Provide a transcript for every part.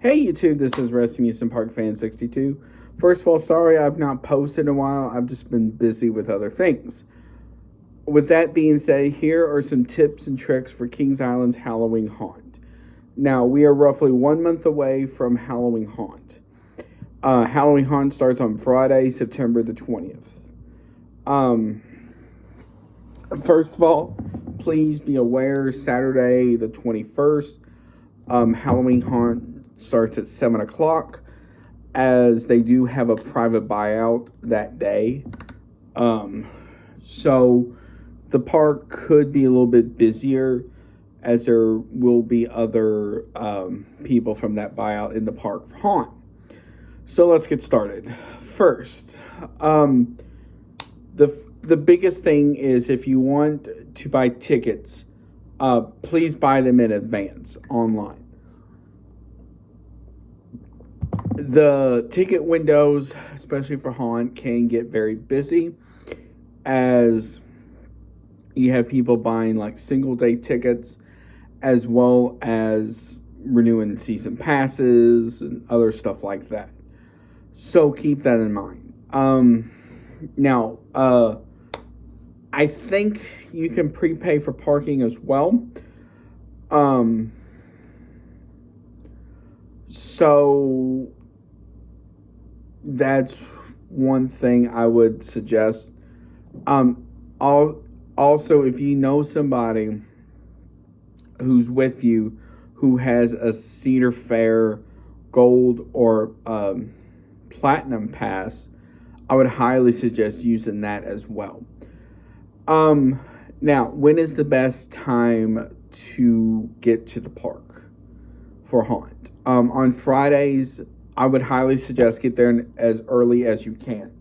Hey YouTube, this is Rasmussen Park Fan 62. First of all, sorry I've not posted in a while. I've just been busy with other things. With that being said, here are some tips and tricks for Kings Island's Halloween Haunt. Now, we are roughly 1 month away from Halloween Haunt. Halloween Haunt starts on Friday, September the 20th. First of all, please be aware, Saturday the 21st, Halloween Haunt starts at 7 o'clock, as they do have a private buyout that day. So the park could be a little bit busier, as there will be other people from that buyout in the park for Haunt. So let's get started. First, the biggest thing is, if you want to buy tickets, please buy them in advance online. The ticket windows, especially for Haunt, can get very busy, as you have people buying like single day tickets, as well as renewing season passes and other stuff like that. So keep that in mind. Now, I think you can prepay for parking as well. So that's one thing I would suggest. Also, if you know somebody who's with you who has a Cedar Fair Gold or Platinum Pass, I would highly suggest using that as well. Now, when is the best time to get to the park for Haunt? On Fridays, I would highly suggest get there as early as you can.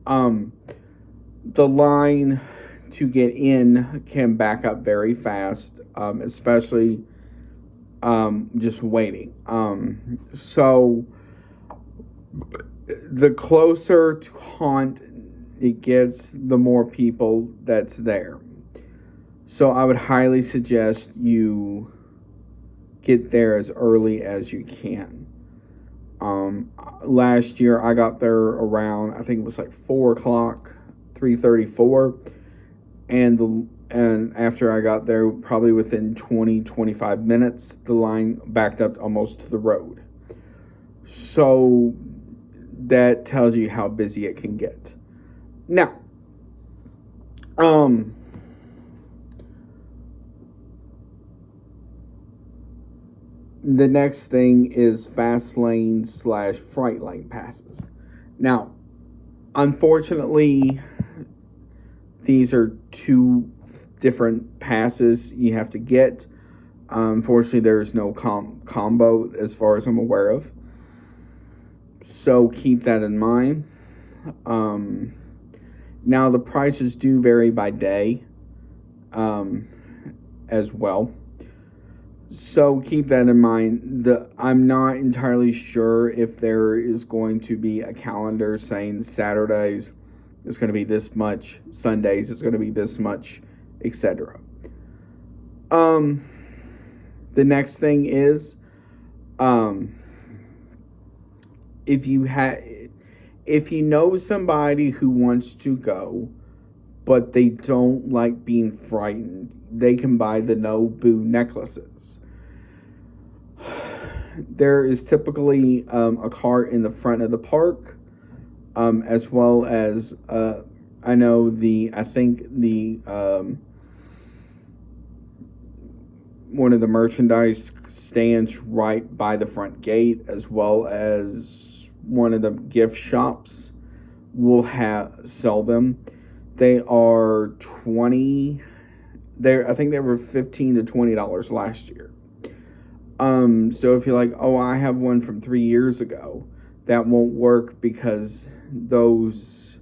The line to get in can back up very fast, especially just waiting. So the closer to Haunt it gets, the more people that's there. So I would highly suggest you get there as early as you can. Last year I got there around, I think it was like 4 o'clock, 3:34, and after I got there, probably within 20-25 minutes, the line backed up almost to the road. So that tells you how busy it can get. Now, the next thing is fast lane / fright lane passes. Now, unfortunately, these are two different passes you have to get. Unfortunately, there's no combo as far as I'm aware of. So keep that in mind. Now, the prices do vary by day as well. So keep that in mind. I'm not entirely sure if there is going to be a calendar saying Saturdays is going to be this much, Sundays is going to be this much, etc. The next thing is, if you know somebody who wants to go, but they don't like being frightened, they can buy the No Boo necklaces. There is typically a cart in the front of the park, as well as I think one of the merchandise stands right by the front gate, as well as one of the gift shops will sell them. They are I think they were $15 to $20 last year. So if you're like, oh, I have one from 3 years ago, that won't work because those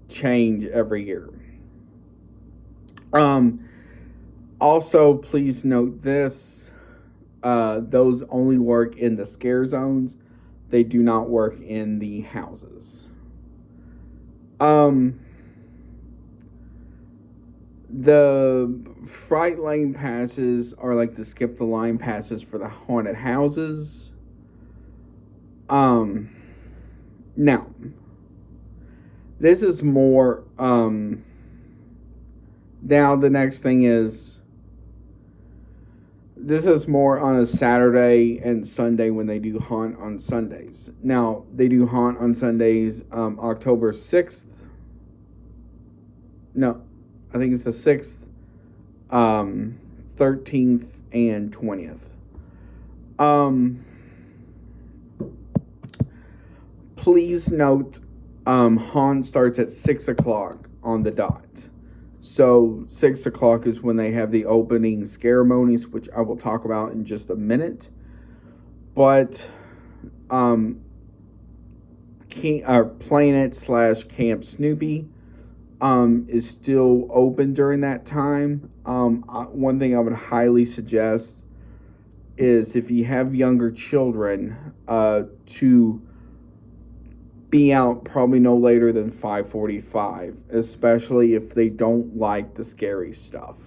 change every year. Also, please note this, those only work in the scare zones. They do not work in the houses. The fright lane passes are like the skip the line passes for the haunted houses. Now, this is more, now the next thing is, this is more on a Saturday and Sunday when they do Haunt on Sundays. Now, they do Haunt on Sundays, October 6th. No, I think it's the 6th, 13th, and 20th. Please note, Haunt starts at 6 o'clock on the dot. So 6 o'clock is when they have the opening ceremonies, which I will talk about in just a minute. But Planet/Camp Snoopy is still open during that time. One thing I would highly suggest is, if you have younger children, to be out probably no later than 5:45, especially if they don't like the scary stuff.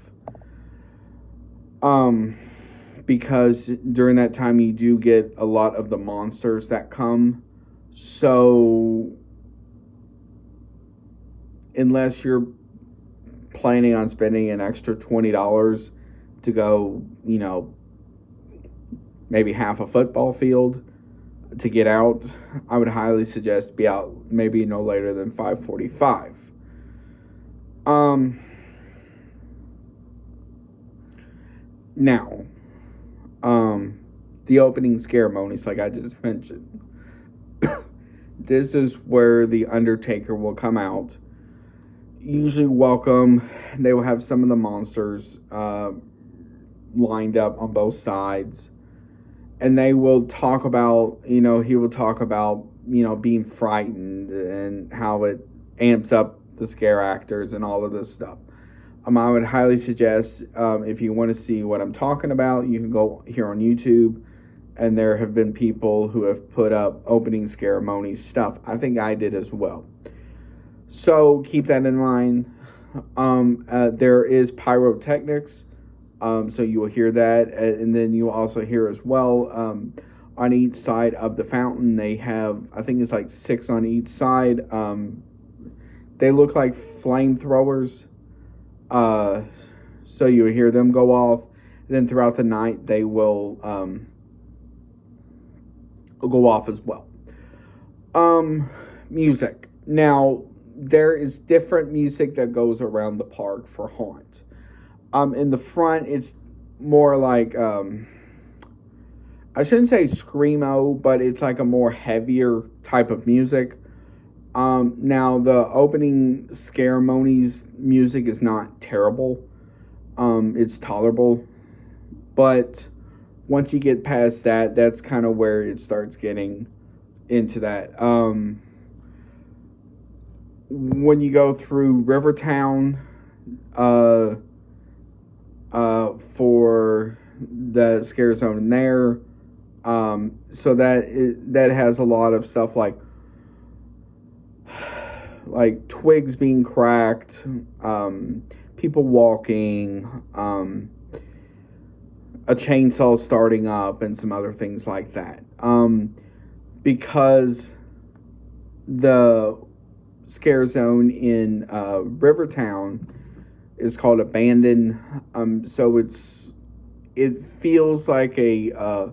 Because during that time you do get a lot of the monsters that come. So unless you're planning on spending an extra $20 to go, maybe half a football field to get out, I would highly suggest be out maybe no later than 5:45. Now, the opening ceremonies, like I just mentioned, this is where the Undertaker will come out. Usually welcome, they will have some of the monsters lined up on both sides. And they will talk about, he will talk about, being frightened and how it amps up the scare actors and all of this stuff. I would highly suggest, if you want to see what I'm talking about, you can go here on YouTube. And there have been people who have put up opening ceremony stuff. I think I did as well. So keep that in mind. There is pyrotechnics. So you will hear that, and then you will also hear as well, on each side of the fountain, they have, I think it's like 6 on each side. They look like flamethrowers. So you will hear them go off. And then throughout the night, they will go off as well. Music. Now, there is different music that goes around the park for Haunt. In the front, it's more like, I shouldn't say screamo, but it's like a more heavier type of music. Now, the opening ceremonies music is not terrible. It's tolerable. But once you get past that, that's kind of where it starts getting into that. When you go through Rivertown, for the scare zone in there, so that has a lot of stuff like twigs being cracked, people walking, a chainsaw starting up, and some other things like that. Because the scare zone in Rivertown is called Abandoned, so it feels like a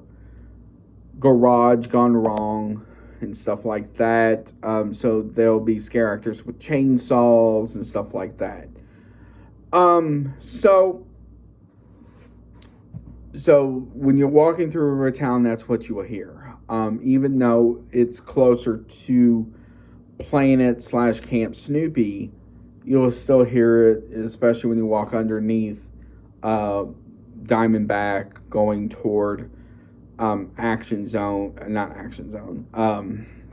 garage gone wrong and stuff like that. So there'll be scare actors with chainsaws and stuff like that. So when you're walking through Rivertown, that's what you will hear. Even though it's closer to Planet/Camp Snoopy, you'll still hear it, especially when you walk underneath Diamondback going toward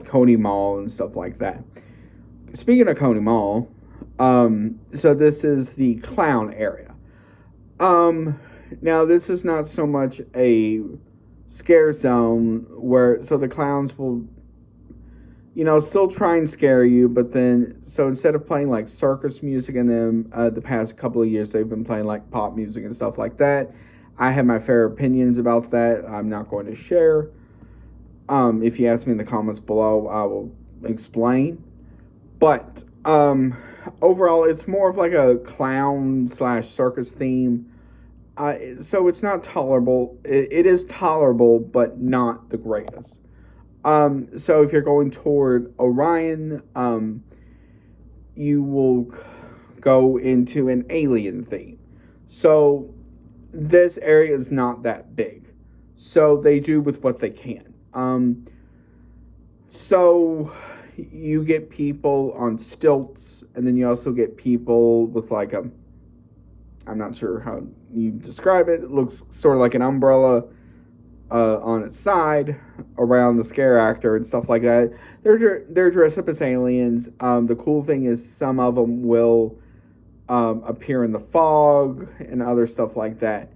Coney Mall and stuff like that. Speaking of Coney Mall, so this is the clown area. Now this is not so much a scare zone so the clowns will, still try and scare you, but then, so instead of playing like circus music in them, the past couple of years, they've been playing like pop music and stuff like that. I have my fair opinions about that. I'm not going to share. If you ask me in the comments below, I will explain. But overall, it's more of like a clown slash circus theme. So it's not tolerable. It is tolerable, but not the greatest. So if you're going toward Orion, you will go into an alien theme. So this area is not that big. So they do with what they can. So you get people on stilts, and then you also get people with like a, I'm not sure how you describe it. It looks sort of like an umbrella on its side around the scare actor and stuff like that. They're dressed up as aliens. The cool thing is some of them will appear in the fog and other stuff like that.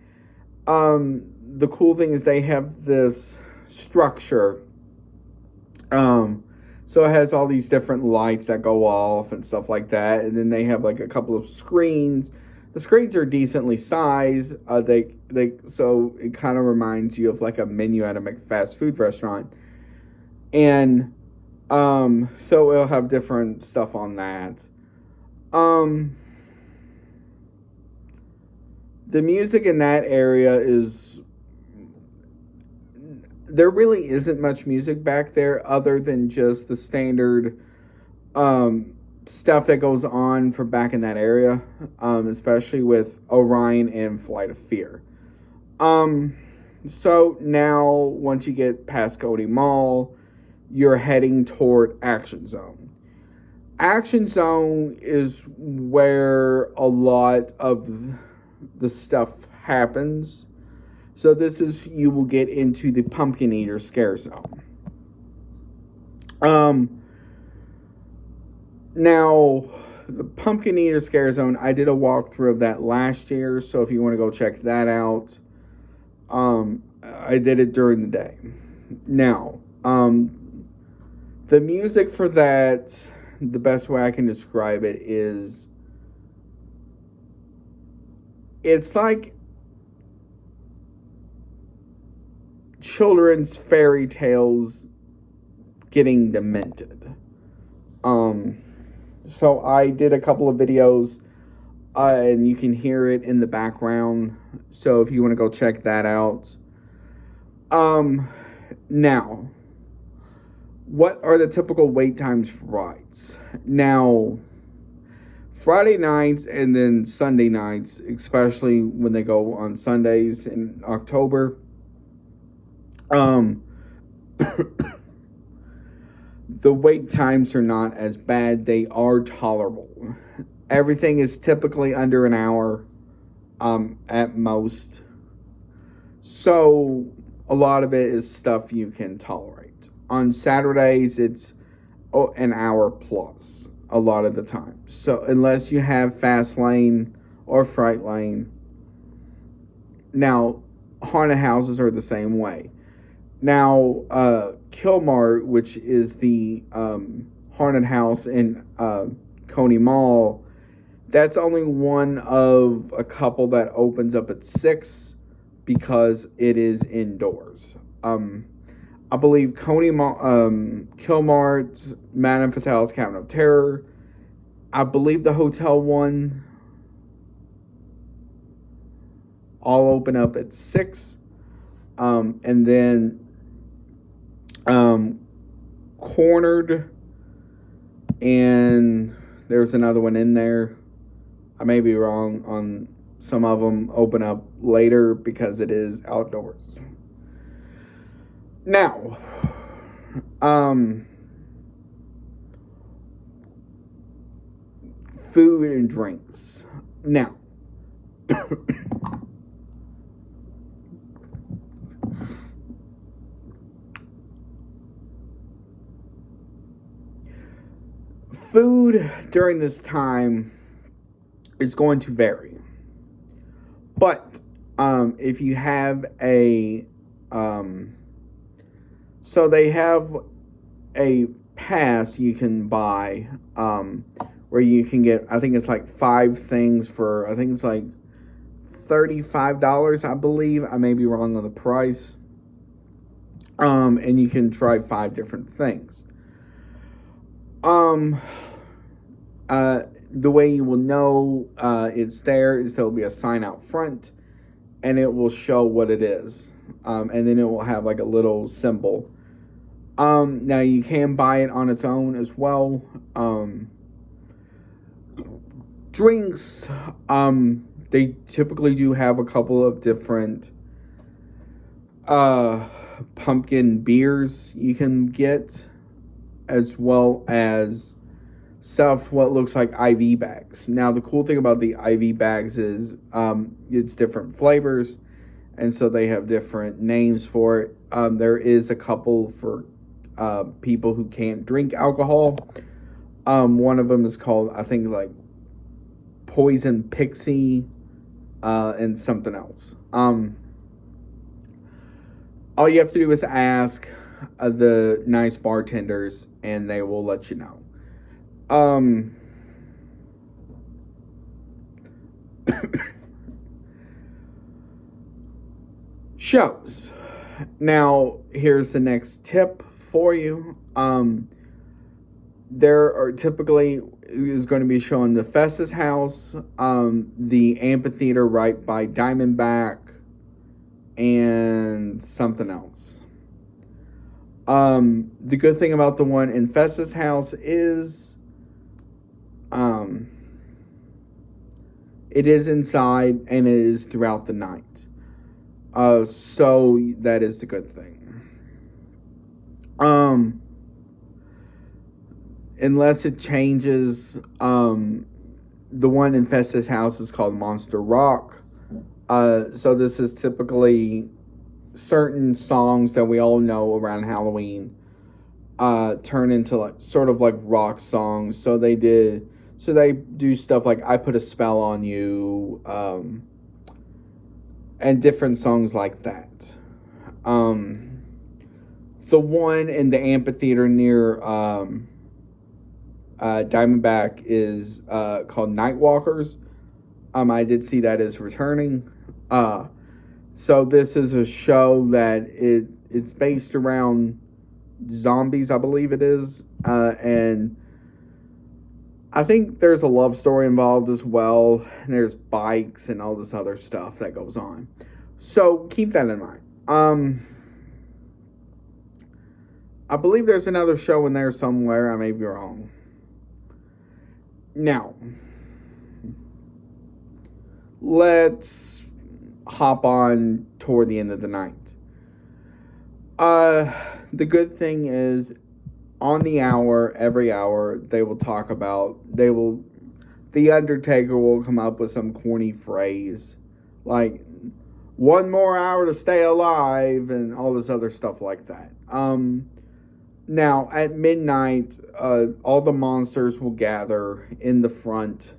The cool thing is they have this structure. So it has all these different lights that go off and stuff like that. And then they have like a couple of screens. The screens are decently sized. So it kind of reminds you of like a menu at a fast food restaurant. And so it'll have different stuff on that. The music in that area is, there really isn't much music back there other than just the standard stuff that goes on for back in that area, especially with Orion and Flight of Fear. So now, once you get past Coney Mall, you're heading toward Action Zone. Action Zone is where a lot of the stuff happens. So this is, you will get into the Pumpkin Eater Scare Zone. Now, the Pumpkin Eater Scare Zone, I did a walkthrough of that last year, so if you want to go check that out, I did it during the day. Now, the music for that, the best way I can describe it is, it's like children's fairy tales getting demented. So I did a couple of videos, and you can hear it in the background. So if you want to go check that out. Now, what are the typical wait times for rides? Now, Friday nights and then Sunday nights, especially when they go on Sundays in October, the wait times are not as bad. They are tolerable. Everything is typically under an hour at most. So a lot of it is stuff you can tolerate. On Saturdays, it's an hour plus a lot of the time. So unless you have Fast Lane or Fright Lane. Now, haunted houses are the same way. Now, Kilmart, which is the haunted house in Coney Mall, that's only one of a couple that opens up at 6 because it is indoors. I believe Coney Mall, Kilmart, Madame Fatale's Cabinet of Terror, I believe the hotel one, all open up at 6. And then Cornered, and there's another one in there. I may be wrong on some of them, open up later because it is outdoors. Now, food and drinks. Now, food during this time is going to vary. But if you have a so they have a pass you can buy where you can get, I think it's like 5 things for, I think it's like $35, I believe. I may be wrong on the price. And you can try 5 different things. Um, the way you will know it's there is there'll be a sign out front, and it will show what it is. And then it will have like a little symbol. Now you can buy it on its own as well. Drinks, they typically do have a couple of different pumpkin beers you can get, as well as stuff what looks like IV bags. Now the cool thing about the IV bags is it's different flavors, and so they have different names for it. There is a couple for people who can't drink alcohol. One of them is called, I think, like Poison Pixie, and something else. All you have to do is ask the nice bartenders, and they will let you know. Shows. Now, here's the next tip for you. There are typically is going to be showing the Festus House, the amphitheater right by Diamondback, and something else. The good thing about the one in Festus House is it is inside and it is throughout the night. So that is the good thing. Unless it changes, the one in Festus House is called Monster Rock. So this is typically certain songs that we all know around Halloween turn into like sort of like rock songs. So they do stuff like I Put a Spell on You, and different songs like that. The one in the amphitheater near Diamondback is called Nightwalkers. I did see that is returning. So this is a show that it's based around zombies, I believe it is, and I think there's a love story involved as well, and there's bikes and all this other stuff that goes on. So keep that in mind. I believe there's another show in there somewhere. I may be wrong. Now, let's hop on toward the end of the night. The good thing is, on the hour, every hour, The Undertaker will come up with some corny phrase, like, 1 more hour to stay alive, and all this other stuff like that. Now, at midnight, all the monsters will gather in the front.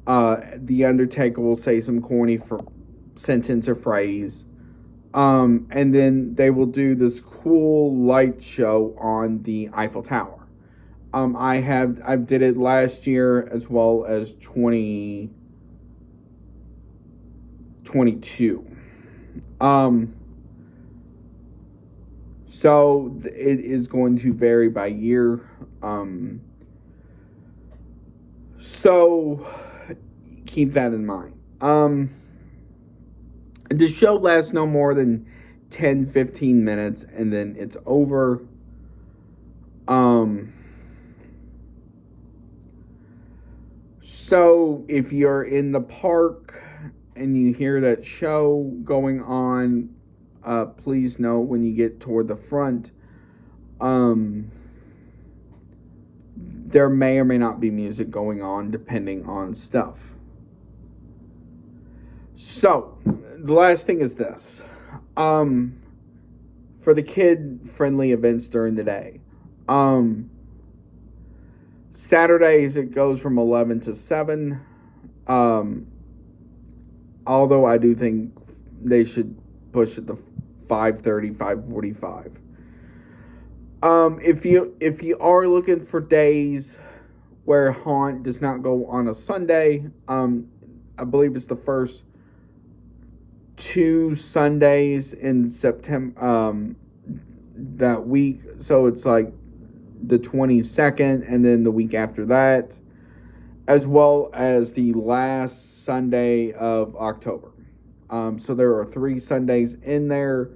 The Undertaker will say some corny sentence or phrase. And then they will do this cool light show on the Eiffel Tower. I did it last year as well as 2022. So it is going to vary by year. So keep that in mind. The show lasts no more than 10-15 minutes, and then it's over. So if you're in the park and you hear that show going on, please note when you get toward the front, there may or may not be music going on depending on stuff. So, the last thing is this. For the kid-friendly events during the day. Saturdays, it goes from 11 to 7. Although I do think they should push it to 5:30, 5:45. If you are looking for days where Haunt does not go on a Sunday, I believe it's the first 2 Sundays in September, that week. So it's like the 22nd and then the week after that, as well as the last Sunday of October. So there are 3 Sundays in there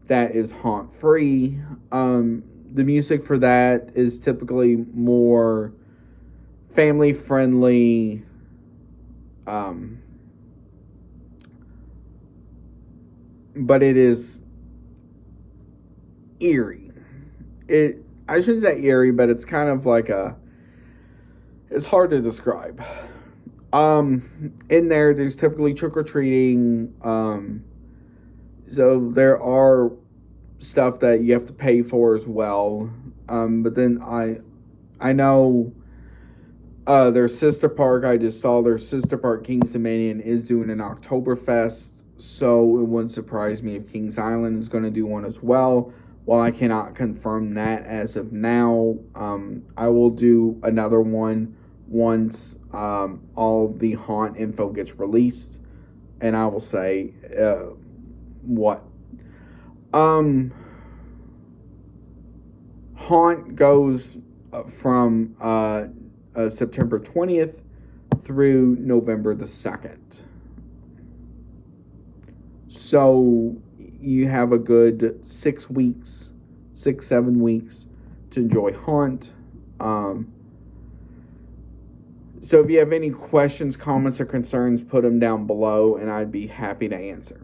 that is haunt free. The music for that is typically more family friendly. But it is eerie. I shouldn't say eerie, but it's kind of like it's hard to describe. In there's typically trick or treating. So there are stuff that you have to pay for as well. But then I know their sister park. I just saw their sister park, Kings Dominion, is doing an Oktoberfest. So it wouldn't surprise me if Kings Island is going to do one as well. While I cannot confirm that as of now, I will do another one once all the haunt info gets released, and I will say what. Haunt goes from September 20th through November the 2nd. So you have a good 6 weeks, 7 weeks to enjoy Haunt. So if you have any questions, comments, or concerns, put them down below, and I'd be happy to answer.